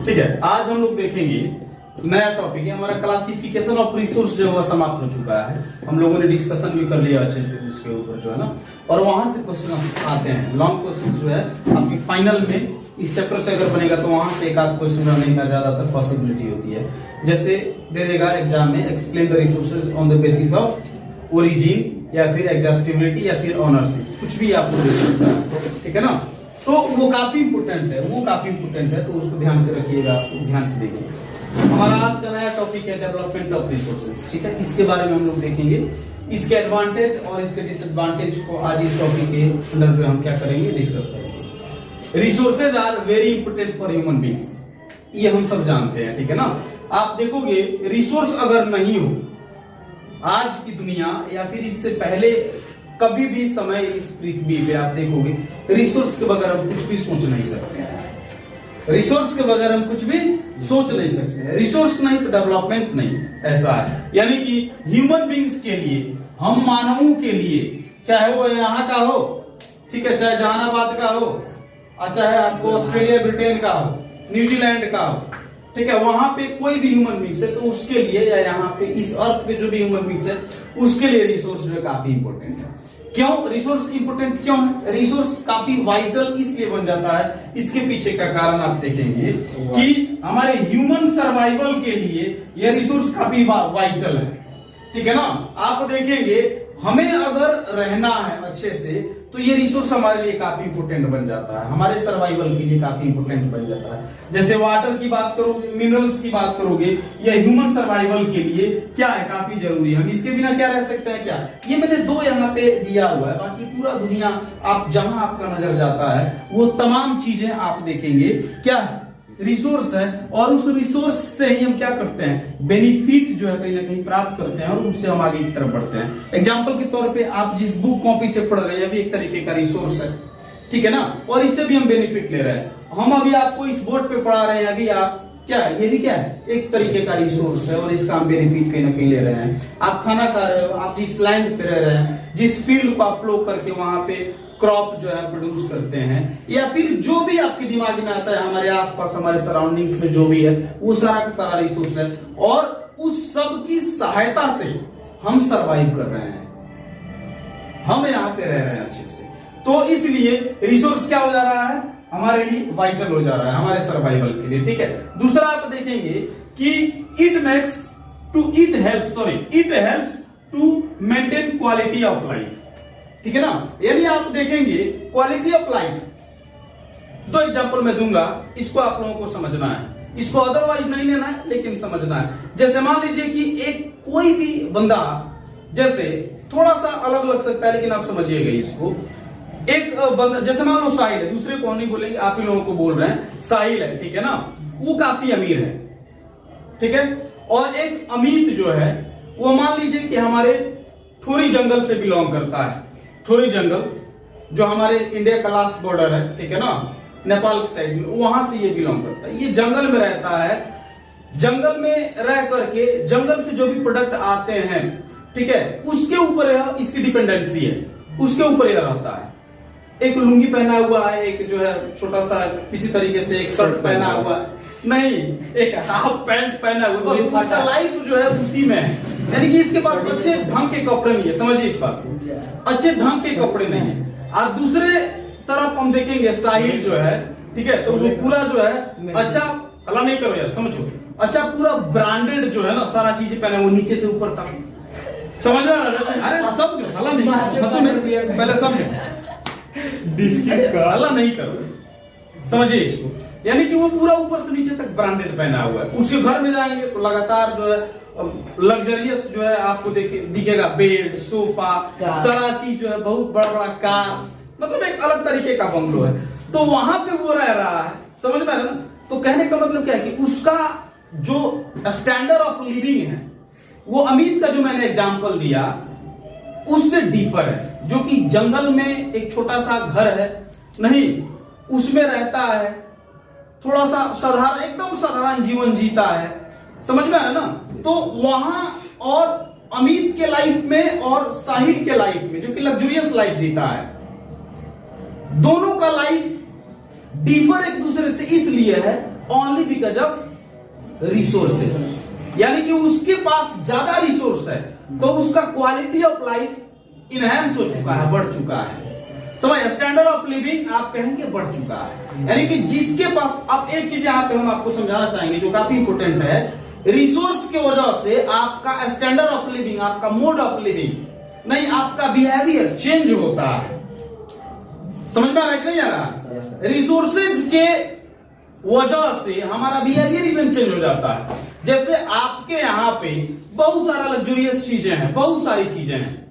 ठीक है, आज हम लोग देखेंगे नया टॉपिक है हमारा क्लासिफिकेशन ऑफ रिसोर्स जो है समाप्त हो चुका है। हम लोगों ने डिस्कशन भी कर लिया अच्छे से उसके ऊपर जो है ना, और वहां से क्वेश्चन आते हैं लॉन्ग क्वेश्चन जो है आपकी फाइनल में इस चैप्टर से अगर बनेगा तो वहां से एक आध क्वेश्चन बनने का ज्यादातर पॉसिबिलिटी होती है। जैसे दे देगा एग्जाम में explain the resources on the basis of origin या फिर एग्जॉस्टिबिलिटी या फिर ऑनरशिप, कुछ भी आपको दे सकता है, ठीक है ना। तो वो काफी इंपोर्टेंट है, तो उसको ध्यान से रखिएगा, ध्यान से देखिए। हमारा आज का नया टॉपिक है डेवलपमेंट ऑफ रिसोर्सेज, ठीक है। इसके बारे में हम लोग देखेंगे, इसके एडवांटेज और इसके डिसएडवांटेज को आज इस टॉपिक के अंदर जो हम क्या करेंगे, डिस्कस करेंगे। Resources are very important for human beings, ये हम सब जानते हैं, ठीक है ना। आप देखोगे रिसोर्स अगर नहीं हो आज की दुनिया या फिर इससे पहले कभी भी समय इस पृथ्वी पे आप देखोगे रिसोर्स के बगैर हम कुछ भी सोच नहीं सकते हैं। रिसोर्स के बगैर हम कुछ भी सोच नहीं सकते हैं। रिसोर्स नहीं तो डेवलपमेंट नहीं, ऐसा है। यानी कि ह्यूमन बींग्स के लिए, हम मानवों के लिए, चाहे वो यहाँ का हो, ठीक है, चाहे जहानाबाद का हो, और चाहे आपको ऑस्ट्रेलिया ब्रिटेन का हो, न्यूजीलैंड का हो, ठीक है, वहां पे कोई भी ह्यूमन बींग्स है तो उसके लिए, या यहाँ पे इस अर्थ पे जो भी ह्यूमन बींग्स है उसके लिए रिसोर्स जो है काफी इंपॉर्टेंट है। क्यों रिसोर्स इंपॉर्टेंट क्यों है? रिसोर्स काफी वाइटल इसलिए बन जाता है, इसके पीछे का कारण आप देखेंगे कि हमारे ह्यूमन सर्वाइवल के लिए यह रिसोर्स काफी वाइटल है, ठीक है ना। आप देखेंगे हमें अगर रहना है अच्छे से तो ये रिसोर्स हमारे लिए काफी इंपोर्टेंट बन जाता है, हमारे सर्वाइवल के लिए काफी इंपोर्टेंट बन जाता है। जैसे वाटर की बात करोगे, मिनरल्स की बात करोगे, ये ह्यूमन सर्वाइवल के लिए क्या है, काफी जरूरी है। हम इसके बिना क्या रह सकते हैं क्या? ये मैंने दो यहाँ पे दिया हुआ है, बाकी पूरा दुनिया आप जहां आपका नजर जाता है वो तमाम चीजें आप देखेंगे क्या है, रिसोर्स है। और उस रिसोर्स से ही हम क्या करते हैं, बेनिफिट जो है कहीं ना कहीं प्राप्त करते हैं और उससे हम आगे की तरफ बढ़ते हैं। एग्जांपल के तौर पे आप जिस बुक कॉपी से पढ़ रहे हैं अभी एक तरीके का रिसोर्स है, ठीक है ना, और इससे भी हम बेनिफिट ले रहे हैं। हम अभी आपको इस बोर्ड पे पढ़ा रहे हैं, अभी आप क्या है, ये भी क्या है, एक तरीके का रिसोर्स है और इसका हम बेनिफिट कहीं ना कहीं ले रहे हैं। आप खाना खा रहे हो, आप जिस लैंड पे रह रहे हैं, जिस फील्ड को आप फ्लो करके वहां पे क्रॉप जो है प्रोड्यूस करते हैं, या फिर जो भी आपके दिमाग में आता है, हमारे आसपास हमारे सराउंडिंग्स में जो भी है वो सारा का सारा रिसोर्स है, और उस सब की सहायता से हम सरवाइव कर रहे हैं, हम यहाँ पे रह रहे हैं अच्छे से। तो इसलिए रिसोर्स क्या हो जा रहा है, हमारे लिए वाइटल हो जा रहा है, हमारे सर्वाइवल के लिए, ठीक है। दूसरा आप देखेंगे कि it helps to maintain quality of life, ठीक है ना। यदि आप देखेंगे क्वालिटी ऑफ लाइफ, दो एग्जांपल मैं दूंगा, इसको आप लोगों को समझना है, इसको अदरवाइज नहीं लेना है लेकिन समझना है। जैसे मान लीजिए कि एक कोई भी बंदा, जैसे थोड़ा सा अलग लग सकता है लेकिन आप समझिएगा इसको, एक बंदा जैसे मान लो साहिल है, दूसरे को नहीं बोलेंगे, आप ही लोगों को बोल रहे हैं, साहिल है, ठीक है ना, वो काफी अमीर है, ठीक है। और एक अमित जो है वो मान लीजिए कि हमारे ठोरी जंगल से बिलोंग करता है, ठोरी जंगल जो हमारे इंडिया का लास्ट बॉर्डर है, ठीक है ना, नेपाल की साइड में, वहां से ये बिलोंग करता है। ये जंगल में रहता है, जंगल में रह करके जंगल से जो भी प्रोडक्ट आते हैं, ठीक है, उसके ऊपर इसकी डिपेंडेंसी है, उसके ऊपर यह रहता है। एक लुंगी पहना हुआ है, एक जो है छोटा सा किसी तरीके से एक शर्ट पहना हुआ है, नहीं एक हाफ पैंट पहना हुआ, बस उसका लाइफ जो है उसी में है। यानी कि इसके पास अच्छे ढंग के कपड़े नहीं है, समझिए इस बात को, अच्छे ढंग के कपड़े नहीं है। और दूसरे तरफ हम देखेंगे साहिल जो है, ठीक है, तो वो पूरा जो है अच्छा, हला नहीं करो यार, समझो, अच्छा पूरा ब्रांडेड जो है ना सारा चीजें पहने, वो नीचे से ऊपर तक, समझ रहा है? अरे समझो, हला नहीं, पहले समझो, हला नहीं करो, समझिए इसको। यानी कि वो पूरा ऊपर से नीचे तक ब्रांडेड पहना हुआ है। उसके घर में जाएंगे तो लगातार जो है लग्जरियस जो है आपको दिखेगा, बेड, सोफा, सारा चीज जो है, बहुत बड़ा बड़ा कार, मतलब एक अलग तरीके का बंगलो है। तो वहां पे वो रह रहा है, समझ में आ रहा है ना। तो कहने का मतलब क्या है कि उसका जो स्टैंडर्ड ऑफ लिविंग है वो अमित का जो मैंने एग्जांपल दिया उससे डीपर है, जो कि जंगल में एक छोटा सा घर है, नहीं उसमें रहता है, थोड़ा सा साधारण, एकदम साधारण जीवन जीता है, समझ में आ रहा है ना। तो वहां और अमित के लाइफ में और साहिल के लाइफ में, जो कि लग्जरियस लाइफ जीता है, दोनों का लाइफ डिफर एक दूसरे से इसलिए है ओनली बिकॉज ऑफ रिसोर्सेज। यानी कि उसके पास ज्यादा रिसोर्स है तो उसका क्वालिटी ऑफ लाइफ इनहेंस हो चुका है, बढ़ चुका है। समझ, स्टैंडर्ड ऑफ लिविंग आप कहेंगे बढ़ चुका है। यानी कि जिसके पास, अब एक चीज यहां पे हम आपको समझाना चाहेंगे जो काफी इंपोर्टेंट है, रिसोर्स के वजह से आपका स्टैंडर्ड ऑफ लिविंग, आपका मोड ऑफ लिविंग नहीं, आपका बिहेवियर चेंज होता है। समझ में आ रहा है कि नहीं आ रहा? रिसोर्सेज के वजह से हमारा बिहेवियर इवन चेंज हो जाता है। जैसे आपके यहां पे बहुत सारा लग्जरियस चीजें हैं, बहुत सारी चीजें हैं,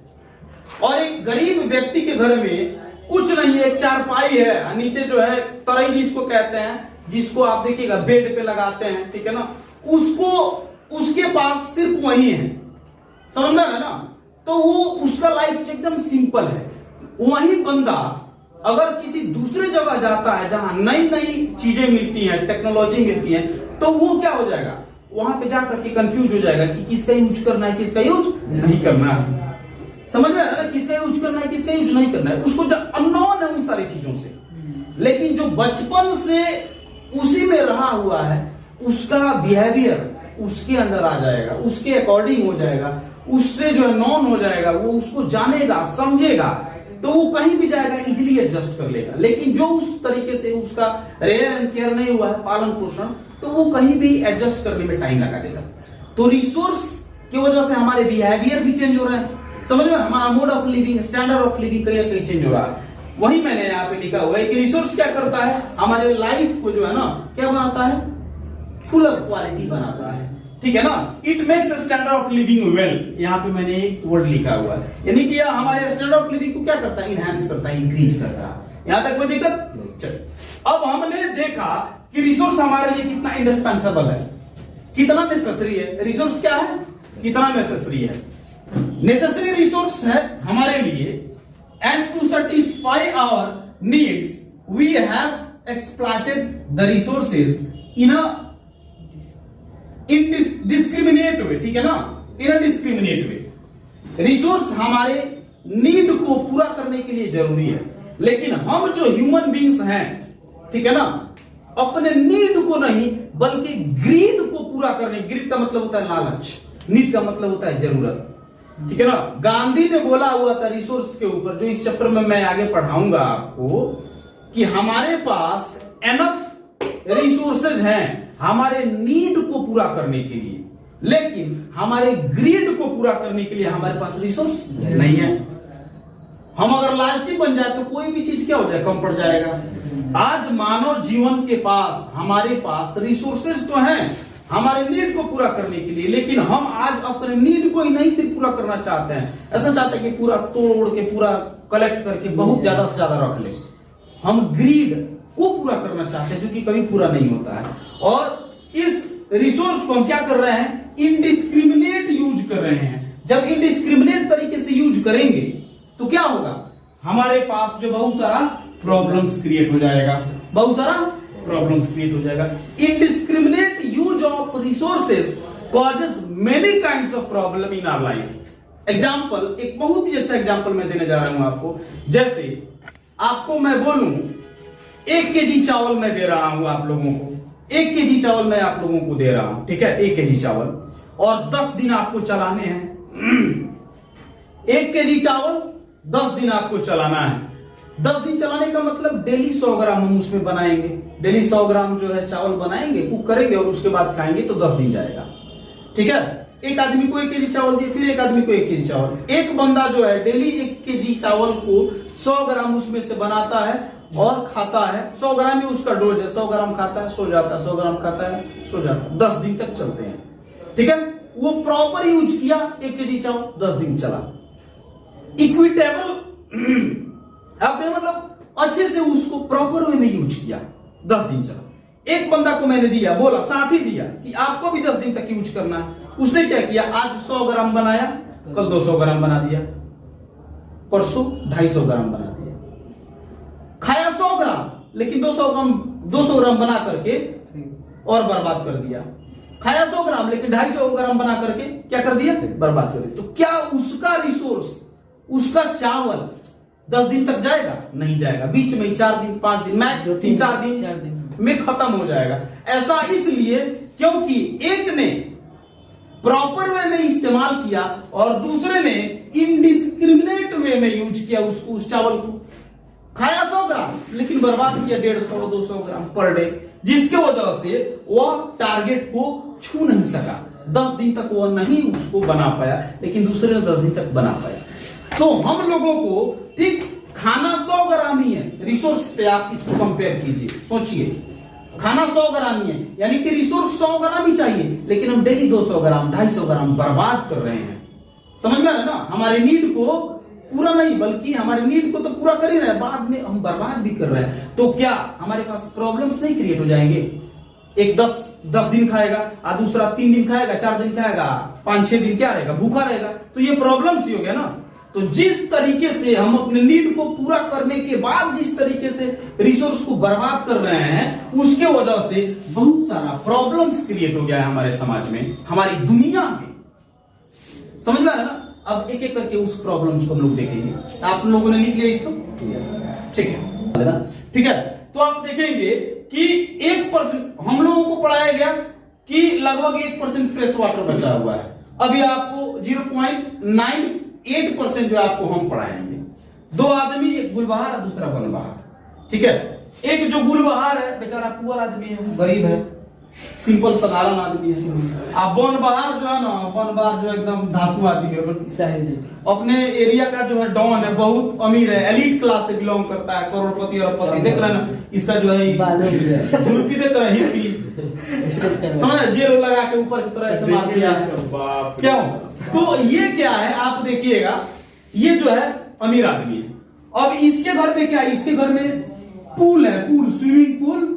और एक गरीब व्यक्ति के घर में कुछ नहीं है, एक चारपाई है, नीचे जो है तराई जिसको कहते हैं, जिसको आप देखिएगा बेड पे लगाते हैं, ठीक है ना, उसको, उसके पास सिर्फ वही है। समझ में आ रहा है ना? तो वो उसका लाइफ एकदम सिंपल है। वही बंदा अगर किसी दूसरे जगह जाता है जहां नई नई चीजें मिलती हैं, टेक्नोलॉजी मिलती है, तो वो क्या हो जाएगा, वहां पे जाकर के कंफ्यूज हो जाएगा कि किसका यूज करना है, किसका यूज नहीं करना है। समझ में आ रहा है? किसका यूज करना है, किसका यूज नहीं करना है, उसको अननोन है उन सारी चीजों से। लेकिन जो बचपन से उसी में रहा हुआ है, उसका बिहेवियर उसके अंदर आ जाएगा, उसके अकॉर्डिंग हो जाएगा, उससे जो है नॉन हो जाएगा, वो उसको जानेगा, समझेगा, तो वो कहीं भी जाएगा इजीली एडजस्ट कर लेगा। लेकिन जो उस तरीके से उसका रेयर एंड केयर नहीं हुआ है, पालन पोषण, तो वो कहीं भी एडजस्ट करने में टाइम लगा देगा। तो रिसोर्स की वजह से हमारे बिहेवियर भी चेंज हो रहा है। समझ में, हमारा mode of living, standard of living कहीं ना कहीं चेंज हो रहा है। वही मैंने यहाँ पे लिखा हुआ है कि रिसोर्स क्या करता है, हमारे लाइफ को जो है ना क्या बनाता है, फुल ऑफ क्वालिटी बनाता है। ठीक है ना? It makes standard of living well. यहाँ पे मैंने एक वर्ड लिखा हुआ है, यानी कि हमारे स्टैंडर्ड ऑफ लिविंग को क्या करता है, इनहैंस करता है, इंक्रीज करता है। यहां तक कोई दिक्कत? चलो, अब हमने देखा कि रिसोर्स हमारे लिए कितना इंडिस्पेंसेबल है, कितना नेसेसरी है। रिसोर्स क्या है, कितना नेसेसरी है। नेसेसरी रिसोर्स है हमारे लिए, and to satisfy our needs we have exploited the resources in a discriminate way. ठीक है ना? In a discriminate way. Resource हमारे नीड को पूरा करने के लिए जरूरी है, लेकिन हम जो ह्यूमन बींग्स हैं, ठीक है ना, अपने नीड को नहीं बल्कि ग्रीड को पूरा करने, ग्रीड का मतलब होता है लालच, नीड का मतलब होता है जरूरत। ठीक है ना? गांधी ने बोला हुआ था रिसोर्स के ऊपर, जो इस चैप्टर में मैं आगे पढ़ाऊंगा आपको, कि हमारे पास एनफ रिसोर्सेज हैं हमारे नीड को पूरा करने के लिए, लेकिन हमारे ग्रीड को पूरा करने के लिए हमारे पास रिसोर्स नहीं है। हम अगर लालची बन जाए तो कोई भी चीज क्या हो जाए, कम पड़ जाएगा। आज मानव जीवन के पास, हमारे पास रिसोर्सेज तो हैं हमारे नीड को पूरा करने के लिए, लेकिन हम आज अपने नीड को ही नहीं सिर्फ पूरा करना चाहते हैं, ऐसा चाहते हैं कि पूरा तोड़ के, पूरा कलेक्ट करके बहुत ज्यादा से ज्यादा रख ले। हम ग्रीड को पूरा करना चाहते हैं, जो कि कभी पूरा नहीं होता है। और इस रिसोर्स को हम क्या कर रहे हैं, इनडिस्क्रिमिनेट यूज कर रहे हैं। जब इनडिस्क्रिमिनेट तरीके से यूज करेंगे तो क्या होगा, हमारे पास जो बहुत सारा प्रॉब्लम्स क्रिएट हो जाएगा, बहुत सारा प्रॉब्लम्स क्रिएट हो जाएगा। Indiscriminate use of resources causes many kinds of problem in our life. Example, एक बहुत ही अच्छा एग्जाम्पल मैं देने जा रहा हूं आपको। जैसे आपको मैं बोलूं 1 केजी चावल मैं दे रहा हूं आप लोगों को, 1 केजी चावल मैं आप लोगों को दे रहा हूं, ठीक है, 1 केजी चावल, और 10 दिन आपको चलाने हैं। 1 केजी चावल 10 दिन आपको चलाना है। 10 दिन चलाने का मतलब डेली 100 ग्राम हम उसमें बनाएंगे, डेली 100 ग्राम जो है चावल बनाएंगे, कुक करेंगे और उसके बाद खाएंगे, तो 10 दिन जाएगा। ठीक है? एक आदमी को 1 केजी चावल दिए, फिर एक आदमी को 1 केजी चावल। एक बंदा जो है डेली 1 केजी चावल को 100 ग्राम उसमें से बनाता है और खाता है। 100 ग्राम ही उसका डोज है, 100 ग्राम खाता है, सो जाता है, 100 ग्राम खाता है, सो जाता है। 10 दिन तक चलते हैं। ठीक है? वो प्रॉपर यूज किया, 1 केजी चावल 10 दिन चला। इक्विटेबल, आप देख मतलब अच्छे से उसको प्रॉपर वे में यूज किया, 10 दिन चला। एक बंदा को मैंने दिया, बोला, साथ ही दिया कि आपको भी 10 दिन तक यूज करना है। उसने क्या किया, आज 100 ग्राम बनाया, कल 200 ग्राम बना दिया, परसों 250 ग्राम बना दिया। खाया 100 ग्राम, लेकिन 200 ग्राम बना करके और बर्बाद कर दिया। खाया 100 ग्राम, लेकिन 250 ग्राम बना करके क्या कर दिया, बर्बाद कर दिया। तो क्या उसका रिसोर्स, उसका चावल 10 दिन तक जाएगा? नहीं जाएगा। बीच में 4 दिन, 5 दिन, मैक्स 3-4 दिन में खत्म हो जाएगा। ऐसा इसलिए क्योंकि एक ने प्रॉपर वे में इस्तेमाल किया और दूसरे ने इनडिस्क्रिमिनेट वे में यूज किया उसको, उस चावल को। खाया 100 ग्राम लेकिन बर्बाद किया 150-200 ग्राम पर डे, जिसके वजह से वह टारगेट को छू नहीं सका। 10 दिन तक वह नहीं उसको बना पाया, लेकिन दूसरे ने 10 दिन तक बना पाया। तो हम लोगों को ठीक खाना 100 ग्राम ही है, रिसोर्स पे आप इसको कंपेयर कीजिए, सोचिए खाना 100 ग्राम ही है, यानी कि रिसोर्स 100 ग्राम ही चाहिए, लेकिन हम डेली 200 ग्राम 250 ग्राम बर्बाद कर रहे हैं। समझ में आ रहा है ना? हमारे नीड को पूरा नहीं, बल्कि हमारे नीड को तो पूरा कर ही रहे हैं, बाद में हम बर्बाद भी कर रहे हैं। तो क्या हमारे पास प्रॉब्लम्स नहीं क्रिएट हो जाएंगे? एक 10 दिन खाएगा, दूसरा 3 दिन खाएगा, 4 दिन खाएगा, 5-6 दिन क्या रहेगा? भूखा रहेगा। तो ये प्रॉब्लम्स ही हो गया ना। तो जिस तरीके से हम अपने नीड को पूरा करने के बाद जिस तरीके से रिसोर्स को बर्बाद कर रहे हैं, उसके वजह से बहुत सारा प्रॉब्लम्स क्रिएट हो गया है हमारे समाज में, हमारी दुनिया में। समझ में आ रहा है ना? अब एक एक करके उस प्रॉब्लम्स को हम लोग देखेंगे। आप लोगों ने लिख लिया इसको? ठीक है, ठीक है। तो आप देखेंगे कि 1% हम लोगों को पढ़ाया गया कि लगभग 1% फ्रेश वाटर बचा हुआ है। अभी आपको 0.98% जो आपको हम पढ़ाएंगे। 2 आदमी, एक गुलबहार दूसरा बनबहार, ठीक है। एक जो गुलबहार है बेचारा पुअर आदमी है, गरीब है, सिंपल साधारण आदमी है। आप बनबहार जो है ना, बनबहार जो एकदम धांसू आदमी है, अपने एरिया का जो है डॉन है, बहुत अमीर है, एलिट क्लास से बिलोंग करता है, करोड़पति अरबपति। देख रहे हैं ना इसका जो है झुलपी, देख रहे हैं हिप्पी, समझ, जेल लगा के ऊपर की तरह ऐसे मार दिया क्यों? तो ये क्या है आप देखिएगा, ये जो है अमीर आदमी है। अब इसके घर में क्या है? इसके घर में पूल है, pool, swimming pool,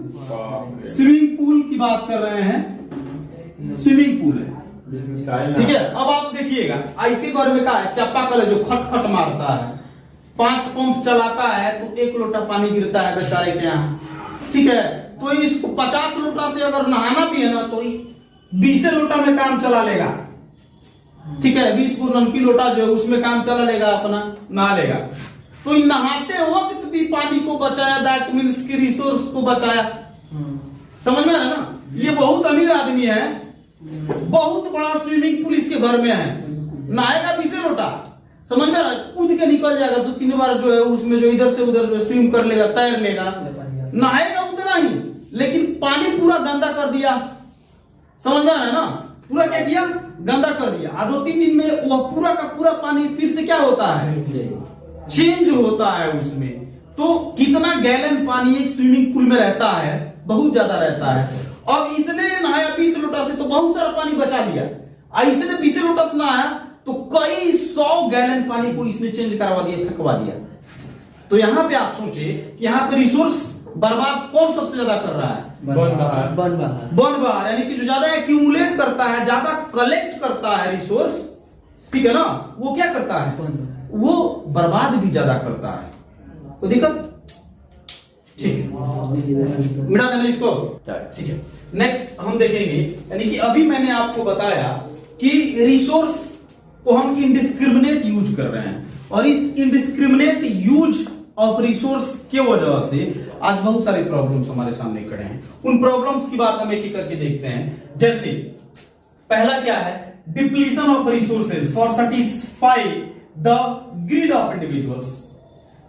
swimming pool की बात कर रहे हैं, स्विमिंग पूल है, ठीक है। अब आप देखिएगा इसी घर में क्या है? चापाकल है जो खटखट मारता है, 5 पंप चलाता है तो 1 लोटा पानी गिरता है बेचारे के यहाँ, ठीक है। तो इसको 50 लोटा से अगर नहाना भी है ना तो 20 लोटा में काम चला लेगा, ठीक है। 20 गैलन की लोटा जो है उसमें काम चला लेगा, अपना नहा लेगा। तो नहाते वक्त भी पानी को बचाया, दैट मीन्स की रिसोर्स को बचाया। समझ में आ रहा है ना? ये बहुत अमीर आदमी है, बहुत बड़ा स्विमिंग पूल इसके घर में है, नहाएगा 20 लोटा, समझ में आ रहा है? कूद के निकल जाएगा 2-3 बार जो है उसमें, जो इधर से उधर जो स्विम कर लेगा, तैर लेगा, नहाएगा उतना ही, लेकिन पानी पूरा गंदा कर दिया। समझ में आ रहा है ना? पूरा क्या किया? गंदा कर दिया। 2-3 दिन में वह पूरा का पूरा पानी फिर से क्या होता है? चेंज होता है उसमें। तो कितना गैलन पानी एक स्विमिंग पूल में रहता है? बहुत ज्यादा रहता है। अब इसने नहाया 20 लोटा से तो बहुत सारा पानी बचा लिया, इसने 20 लोटा से नहाया तो कई 100 गैलन पानी को इसने चेंज करवा दिया, फेंकवा दिया। तो यहां पे आप सोचे कि यहां पे रिसोर्स बर्बाद कौन सबसे ज्यादा कर रहा है? बनबहार, यानी कि जो ज्यादा एक्यूमुलेट करता है, ज्यादा कलेक्ट करता है रिसोर्स, ठीक है ना, वो क्या करता है? वो बर्बाद भी ज्यादा करता है। तो दिक्कत, ठीक है, मिटा देना इसको, ठीक है। नेक्स्ट हम देखेंगे, यानी कि अभी मैंने आपको बताया कि रिसोर्स को हम इनडिस्क्रिमिनेट यूज कर रहे हैं, और इस इनडिस्क्रिमिनेट यूज ऑफ रिसोर्स के वजह से आज बहुत सारे प्रॉब्लम्स हमारे सामने खड़े हैं। उन प्रॉब्लम्स की बात हम एक एक करके देखते हैं। जैसे पहला क्या है? Depletion of resources for satisfy the greed of individuals,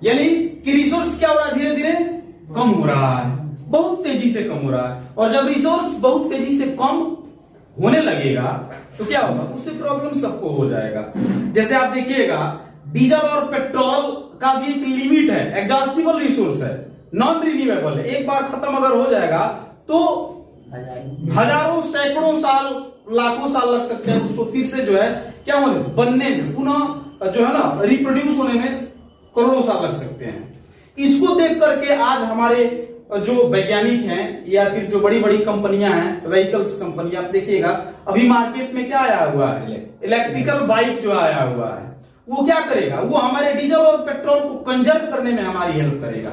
यानी कि रिसोर्स क्या हो रहा है? धीरे धीरे कम हो रहा है, बहुत तेजी से कम हो रहा है। और जब रिसोर्स बहुत तेजी से कम होने लगेगा तो क्या होगा? उससे प्रॉब्लम सबको हो जाएगा। जैसे आप देखिएगा डीजल और पेट्रोल का भी एक लिमिट है, एग्जॉस्टिबल रिसोर्स है, नॉन रिन्यूएबल है। एक बार खत्म अगर हो जाएगा तो हजारों सैकड़ों साल, लाखों साल लग सकते हैं उसको फिर से जो है क्या होने, बनने में, पुनः जो है ना रिप्रोड्यूस होने में करोड़ों साल लग सकते हैं। इसको देख करके आज हमारे जो वैज्ञानिक हैं या फिर जो बड़ी बड़ी कंपनियां हैं, व्हीकल्स कंपनी, आप देखिएगा अभी मार्केट में क्या आया हुआ है? इलेक्ट्रिकल बाइक जो आया हुआ है, वो क्या करेगा? वो हमारे डीजल और पेट्रोल को कंजर्व करने में हमारी हेल्प करेगा।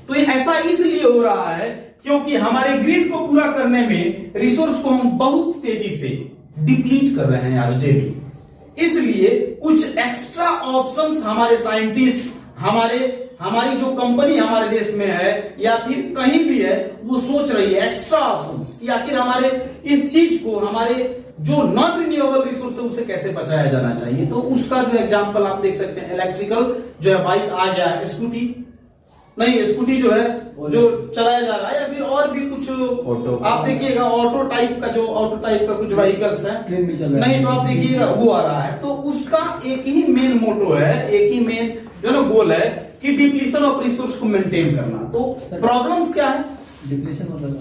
तो ये ऐसा इसलिए हो रहा है क्योंकि हमारे ग्रिड को पूरा करने में रिसोर्स को हम बहुत तेजी से डिप्लीट कर रहे हैं आज डेली। इसलिए कुछ एक्स्ट्रा ऑप्शंस हमारे साइंटिस्ट, हमारे हमारी जो कंपनी हमारे देश में है या फिर कहीं भी है, वो सोच रही है एक्स्ट्रा ऑप्शंस कि आखिर हमारे इस चीज को, हमारे जो नॉन रिन्यूएबल रिसोर्स है उसे कैसे बचाया जाना चाहिए। तो उसका जो एग्जांपल आप देख सकते हैं, इलेक्ट्रिकल जो है बाइक आ गया है, स्कूटी जो है जो चलाया जा रहा है, या फिर और भी कुछ ऑटो, आप देखिएगा ऑटो टाइप का कुछ व्हीकल्स है, ट्रेन भी चल रहा है, नहीं तो आप देखिएगा वो आ रहा है। तो उसका एक ही मेन मोटो है, एक ही मेन जो ना गोल है कि डिप्लीशन ऑफ रिसोर्स को मेंटेन करना। तो प्रॉब्लम्स क्या है? डिप्लीशन मतलब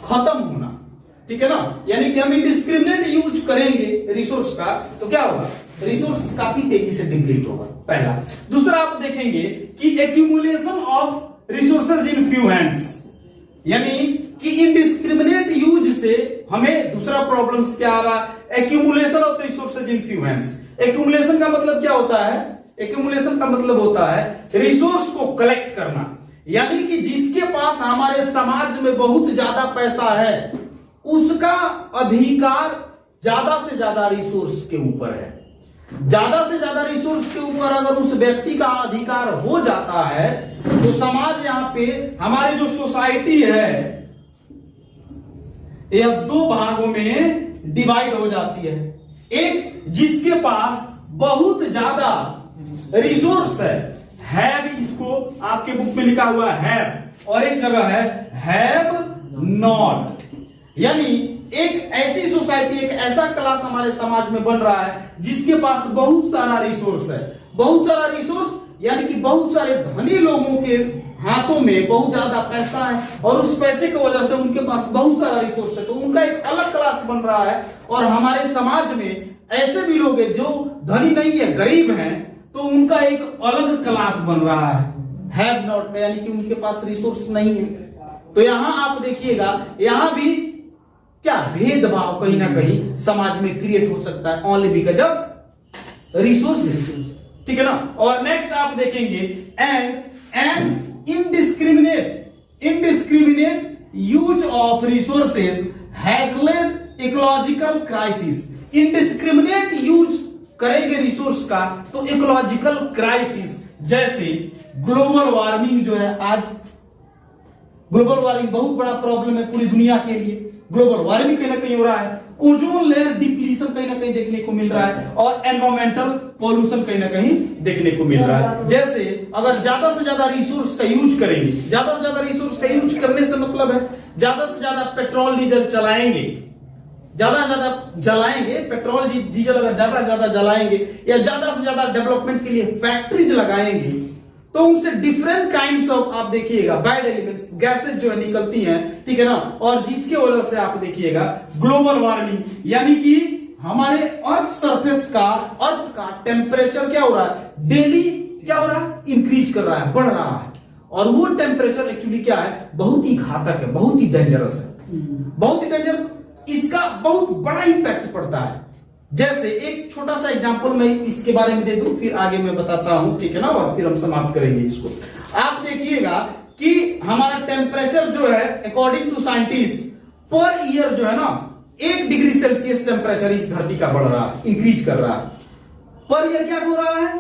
खत्म होना, ठीक है ना, यानी कि हम इंडिस्क्रिमिनेट यूज करेंगे रिसोर्स का तो क्या होगा, रिसोर्स काफी तेजी से डिप्लीट होगा, पहला। दूसरा आप देखेंगे कि accumulation of resources in few hands, यानी कि इंडिस्क्रिमिनेट यूज से हमें दूसरा प्रॉब्लम्स क्या आ रहा है, accumulation of resources in few hands. Accumulation का मतलब क्या होता है? एक्यूमुलेशन का मतलब होता है रिसोर्स को कलेक्ट करना, यानी कि जिसके पास हमारे समाज में बहुत ज्यादा पैसा है उसका अधिकार ज्यादा से ज्यादा रिसोर्स के ऊपर है। ज्यादा से ज्यादा रिसोर्स के ऊपर अगर उस व्यक्ति का अधिकार हो जाता है तो समाज, यहां पे हमारी जो सोसाइटी है यह दो भागों में डिवाइड हो जाती है। एक जिसके पास बहुत ज्यादा रिसोर्स है भी, इसको आपके बुक में लिखा हुआ है, और एक जगह है हैव नॉट, यानी एक ऐसी सोसाइटी, एक ऐसा क्लास हमारे समाज में बन रहा है जिसके पास बहुत सारा रिसोर्स है। बहुत सारा रिसोर्स यानी कि बहुत सारे धनी लोगों के हाथों में बहुत ज्यादा पैसा है और उस पैसे की वजह से उनके पास बहुत सारा रिसोर्स है, तो उनका एक अलग क्लास बन रहा है। और हमारे समाज में ऐसे भी लोग हैं जो धनी नहीं है, गरीब हैं, तो उनका एक अलग क्लास बन रहा है, हैव नॉट, यानी कि उनके पास रिसोर्स नहीं है। तो यहां आप देखिएगा, यहां भी क्या भेदभाव कहीं ना कहीं समाज में क्रिएट हो सकता है, ओनली बिकॉज ऑफ रिसोर्सेज, ठीक है ना। और नेक्स्ट आप देखेंगे and indiscriminate use of resources has lead ecological crisis. Indiscriminate use करेंगे रिसोर्स का तो इकोलॉजिकल क्राइसिस, जैसे ग्लोबल वार्मिंग जो है, आज ग्लोबल वार्मिंग बहुत बड़ा प्रॉब्लम है पूरी दुनिया के लिए। ग्लोबल वार्मिंग कहीं ना कहीं हो रहा है, ओजोन लेयर डिप्लीशन कहीं ना कहीं देखने को मिल रहा है, और एनवायरमेंटल पॉल्यूशन कहीं ना कहीं देखने को मिल रहा है। जैसे अगर ज्यादा से ज्यादा रिसोर्स का यूज करेंगे, ज्यादा से ज्यादा रिसोर्स का यूज करने से मतलब है ज्यादा से ज्यादा पेट्रोल डीजल चलाएंगे, ज्यादा से ज्यादा जलाएंगे, पेट्रोल डीजल अगर ज्यादा से ज्यादा जलाएंगे या ज्यादा से ज्यादा डेवलपमेंट के लिए फैक्ट्रीज लगाएंगे तो उनसे डिफरेंट काइंड्स ऑफ, आप देखिएगा बैड एलिमेंट्स, गैसेज जो है निकलती हैं, ठीक है ना। और जिसके वजह से आप देखिएगा ग्लोबल वार्मिंग, यानी कि हमारे अर्थ सरफेस का, अर्थ का टेम्परेचर क्या हो रहा है, डेली क्या हो रहा है, इंक्रीज कर रहा है, बढ़ रहा है। और वो टेम्परेचर एक्चुअली क्या है, बहुत ही घातक है, बहुत ही डेंजरस है, बहुत ही डेंजरस। इसका बहुत बड़ा इंपैक्ट पड़ता है। जैसे एक छोटा सा एग्जांपल मैं इसके बारे में दे दूं, फिर आगे मैं बताता हूं, ठीक है ना, और फिर हम समाप्त करेंगे इसको। आप देखिएगा कि हमारा टेम्परेचर जो है according to scientist per year जो है ना 1 डिग्री सेल्सियस टेम्परेचर इस धरती का बढ़ रहा है, इंक्रीज कर रहा है। पर ईयर क्या हो रहा है,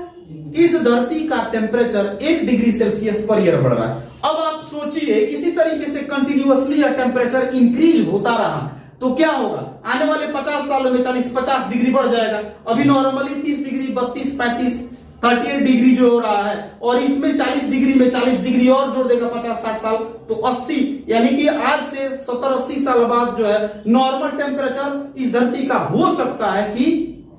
इस धरती का temperature 1 degree Celsius per year बढ़ रहा है। अब आप सोचिए इसी तरीके से कंटिन्यूअसली यह टेम्परेचर इंक्रीज होता रहा तो क्या होगा, आने वाले 50 सालों में 40-50 डिग्री बढ़ जाएगा। अभी नॉर्मली 30 डिग्री, 32-35, 38 डिग्री जो हो रहा है, और इसमें 40 डिग्री में 40 डिग्री और जोड़ देगा 50-60 साल तो 80, यानी कि आज से 70-80 साल बाद जो है नॉर्मल टेम्परेचर इस धरती का हो सकता है कि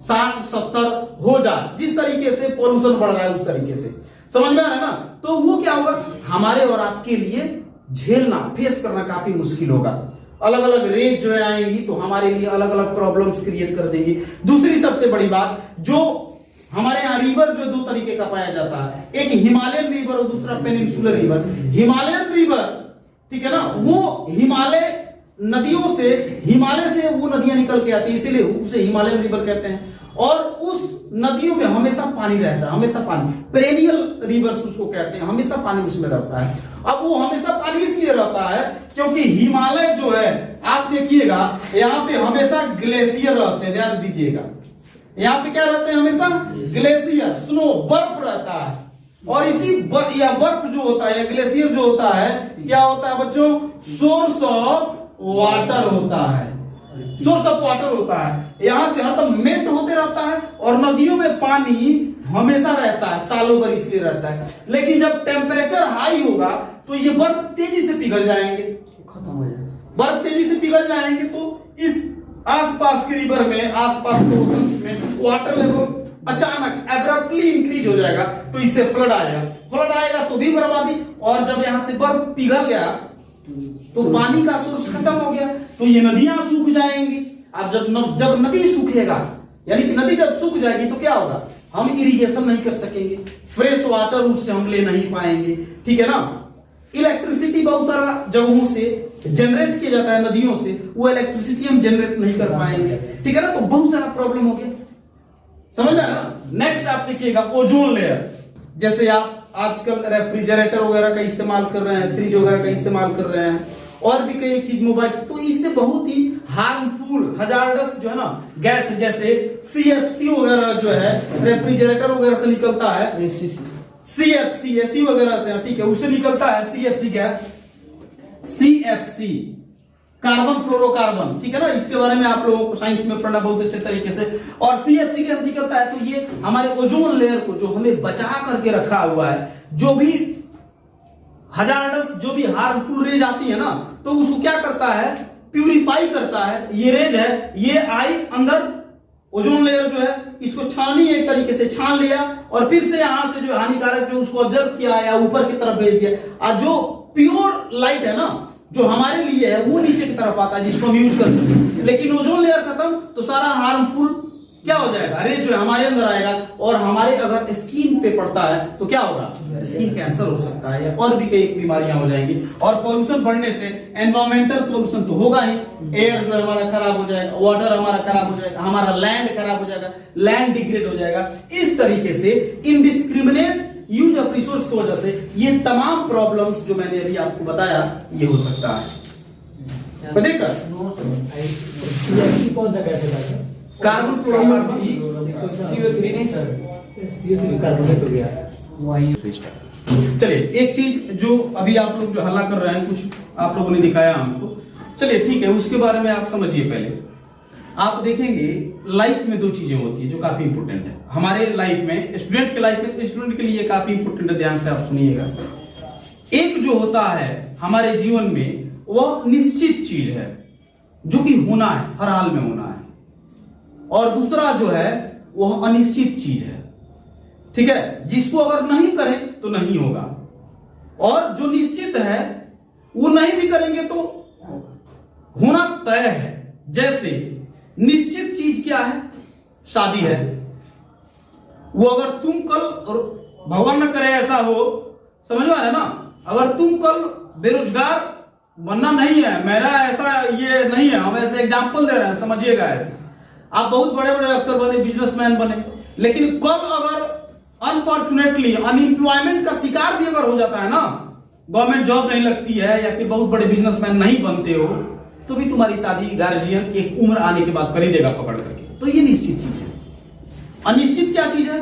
60-70 हो जाए। जिस तरीके से पोल्यूशन बढ़ रहा है उस तरीके से, समझ में आ रहा है ना। तो वो क्या होगा, हमारे और आपके लिए झेलना, फेस करना काफी मुश्किल होगा। अलग अलग रेज जो है आएंगी तो हमारे लिए अलग अलग प्रॉब्लम्स क्रिएट कर देंगी। दूसरी सबसे बड़ी बात, जो हमारे यहाँ रिवर जो 2 तरीके का पाया जाता है, एक हिमालयन रिवर और दूसरा पेनिनसुलर रिवर। हिमालयन रिवर, ठीक है ना, वो हिमालय नदियों से, हिमालय से वो नदियां निकल के आती है, इसीलिए उसे हिमालयन रिवर कहते हैं। और उस नदियों में हमेशा पानी रहता है, हमेशा पानी, पेरेनियल रिवर्स उसको कहते हैं, हमेशा पानी उसमें रहता है। अब वो हमेशा पानी इसलिए रहता है क्योंकि हिमालय जो है, आप देखिएगा यहाँ पे हमेशा ग्लेशियर रहते हैं, ध्यान दीजिएगा, यहाँ पे क्या रहते हैं, हमेशा ग्लेशियर, स्नो, बर्फ रहता है। और इसी या बर्फ जो होता है या ग्लेशियर जो होता है क्या होता है बच्चों? सोर्स ऑफ वाटर होता है, सोर्स ऑफ वाटर होता है। यहां से हरदम मेल्ट होते रहता है और नदियों में पानी हमेशा रहता है, सालों भर इसलिए रहता है। लेकिन जब टेम्परेचर हाई होगा तो ये बर्फ तेजी से पिघल जाएंगे, खत्म हो जाएगा। बर्फ तेजी से पिघल जाएंगे तो इस आसपास के रिवर में, आसपास के ओशंस में वाटर लेवल अचानक एब्रप्टली इंक्रीज हो जाएगा, तो इससे फ्लड आएगा। फ्लड आएगा तो भी बर्बादी, और जब यहां से बर्फ पिघल गया तो पानी का सोर्स खत्म हो गया, तो ये नदियां सूख जाएंगी। अब जब नदी सूखेगा, यानी कि नदी जब सूख जाएगी तो क्या होगा? हम इरिगेशन नहीं कर सकेंगे, फ्रेश वाटर उससे हम ले नहीं पाएंगे, ठीक है ना। इलेक्ट्रिसिटी बहुत सारा जगहों से जनरेट किया जाता है, नदियों से, वो इलेक्ट्रिसिटी हम जनरेट नहीं कर पाएंगे, ठीक है ना। तो बहुत सारा प्रॉब्लम हो गया, समझ आ रहा ना। नेक्स्ट आप देखिएगा ओजोन लेयर। जैसे आप आजकल रेफ्रिजरेटर वगैरह का इस्तेमाल कर रहे हैं, फ्रिज वगैरह का इस्तेमाल कर रहे हैं, और भी कई चीज मोबाइल, तो इससे बहुत ही हार्मफुल हजार्डस जो है ना गैस, जैसे CFC वगैरह जो है रेफ्रिजरेटर वगैरह से निकलता है, CFC AC वगैरह से, ठीक है, उससे निकलता है CFC gas, CFC carbon fluorocarbon, ठीक है ना। इसके बारे में आप लोगों को साइंस में पढ़ना बहुत अच्छे तरीके से। और CFC गैस निकलता है तो ये हमारे ओजोन लेयर को जो हमें बचा करके रखा हुआ है, जो भी हजार्डस, जो भी हार्मफुल रेज आती है ना, तो उसको क्या करता है? प्यूरिफाई करता है। ये रेज है, ये आई अंदर ओजोन लेयर जो है, इसको छानी एक तरीके से छान लिया, और फिर से यहां से जो हानिकारक जो उसको ऑब्जर्व किया या ऊपर की तरफ भेज दिया। और जो प्योर लाइट है ना, जो हमारे लिए है, वो नीचे की तरफ आता है, जिसको हम यूज कर सकते। लेकिन ओजोन लेयर खत्म तो सारा हार्मफुल क्या हो जाएगा? रेज जो है हमारे अंदर आएगा, और हमारे अगर स्किन पे पड़ता है तो क्या होगा? स्किन कैंसर हो सकता है, या और भी कई बीमारियां हो जाएंगी। और पॉल्यूशन बढ़ने से एनवायरमेंटल पॉल्यूशन तो होगा ही, एयर जो है हमारा खराब हो जाएगा, वाटर हमारा खराब हो जाएगा, हमारा लैंड खराब हो जाएगा, लैंड डिग्रेड हो जाएगा। इस तरीके से इनडिस्क्रिमिनेट यूज ऑफ रिसोर्स की वजह से ये तमाम प्रॉब्लम्स जो मैंने अभी आपको बताया ये हो सकता है। देखा कौन सा कैसे था? कार्बन फ्लोरोकार्बन, CO3 नहीं सर, CO3 कार्बोनेट हो गया। चलिए एक चीज जो अभी आप लोग जो हल्ला कर रहे हैं, कुछ आप लोगों ने दिखाया हमको, चलिए ठीक है, उसके बारे में आप समझिए। पहले आप देखेंगे लाइफ में दो चीजें होती है जो काफी इंपोर्टेंट है हमारे लाइफ में, स्टूडेंट के लाइफ में, तो स्टूडेंट के लिए काफी इंपोर्टेंट है, ध्यान से आप सुनिएगा। एक जो होता है हमारे जीवन में, वह निश्चित चीज है जो कि होना है, हर हाल में होना है, और दूसरा जो है वह अनिश्चित चीज है, ठीक है, जिसको अगर नहीं करें तो नहीं होगा। और जो निश्चित है वो नहीं भी करेंगे तो होना तय है। जैसे निश्चित चीज क्या है? शादी है। वो अगर तुम कल, भगवान न करे ऐसा हो, समझ में आया ना, अगर तुम कल बेरोजगार बनना नहीं है, मेरा ऐसा ये नहीं है, हम ऐसे एग्जाम्पल दे रहे हैं, समझिएगा। ऐसे आप बहुत बड़े बड़े अफसर बने, बिजनेसमैन बने, लेकिन कल अगर अनफॉर्चुनेटली अनएम्प्लॉयमेंट का शिकार भी अगर हो जाता है ना, गवर्नमेंट जॉब नहीं लगती है, या फिर बहुत बड़े बिजनेसमैन नहीं बनते हो, तो भी तुम्हारी शादी गार्जियन एक उम्र आने के बाद कर ही देगा पकड़ करके। तो ये निश्चित चीज है। अनिश्चित क्या चीज है?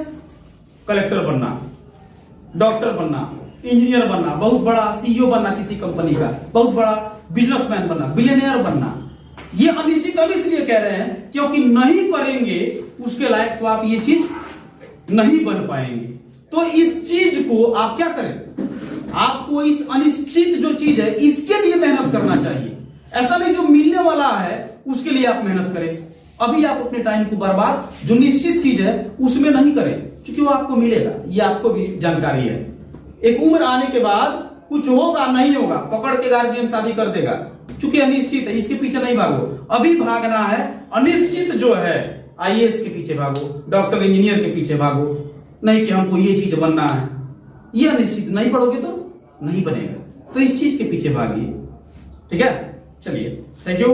कलेक्टर बनना, डॉक्टर बनना, इंजीनियर बनना, बहुत बड़ा CEO बनना किसी कंपनी का, बहुत बड़ा बिजनेसमैन बनना, बिलियनियर बनना। ये अनिश्चित हम इसलिए कह रहे हैं क्योंकि नहीं करेंगे उसके लायक तो आप ये चीज नहीं बन पाएंगे। तो इस चीज को आप क्या करें? आपको इस अनिश्चित जो चीज है इसके लिए मेहनत करना चाहिए। ऐसा नहीं जो मिलने वाला है उसके लिए आप मेहनत करें। अभी आप अपने टाइम को बर्बाद जो निश्चित चीज है उसमें नहीं करें, क्योंकि वो आपको मिलेगा, ये आपको भी जानकारी है। एक उम्र आने के बाद कुछ होगा नहीं होगा, पकड़ के गार्जियन शादी कर देगा, क्योंकि अनिश्चित है, इसके पीछे नहीं भागो। अभी भागना है अनिश्चित जो है, IAS के पीछे भागो, डॉक्टर इंजीनियर के पीछे भागो, नहीं कि हमको ये चीज बनना है। ये अनिश्चित नहीं पढ़ोगे तो नहीं बनेगा, तो इस चीज के पीछे भागिए, ठीक है। चलिए, थैंक यू।